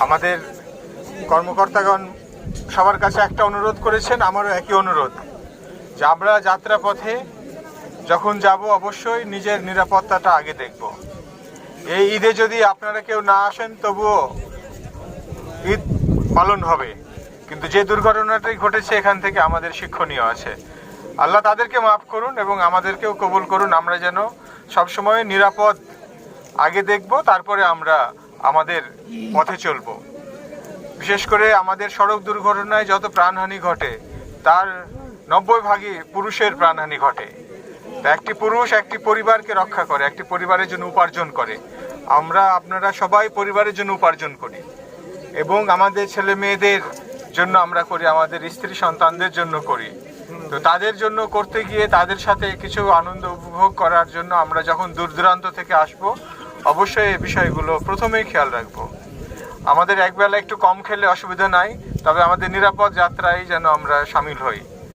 আমাদের কর্মকর্তাগণ সবার কাছে একটা অনুরোধ করেছেন, আমারও একই অনুরোধ যে আমরা যাত্রা পথে যখন যাব অবশ্যই নিজের নিরাপত্তাটা আগে দেখব। এই ঈদে যদি আপনারা কেউ না আসেন তবুও ঈদ পালন হবে, কিন্তু যে দুর্ঘটনাটাই ঘটেছে এখান থেকে আমাদের শিক্ষণীয় আছে। আল্লাহ তাদেরকে মাফ করুন এবং আমাদেরকেও কবুল করুন। আমরা যেন সবসময় নিরাপদ আগে দেখব, তারপরে আমরা আমাদের পথে চলব। বিশেষ করে আমাদের সড়ক দুর্ঘটনায় যত প্রাণহানি ঘটে তার 90% পুরুষের প্রাণহানি ঘটে। একটি পুরুষ একটি পরিবারকে রক্ষা করে, একটি পরিবারের জন্য উপার্জন করে। আপনারা সবাই পরিবারের জন্য উপার্জন করি এবং আমাদের ছেলে মেয়েদের জন্য আমরা করি, আমাদের স্ত্রী সন্তানদের জন্য করি। তো তাদের জন্য করতে গিয়ে তাদের সাথে কিছু আনন্দ উপভোগ করার জন্য আমরা যখন দূর দূরান্ত থেকে আসব অবশ্যই এই বিষয়গুলো প্রথমেই খেয়াল রাখবো। আমাদের একবেলা একটু কম খেলে অসুবিধা নাই, তবে আমাদের নিরাপদ যাত্রায় যেন আমরা সামিল হই।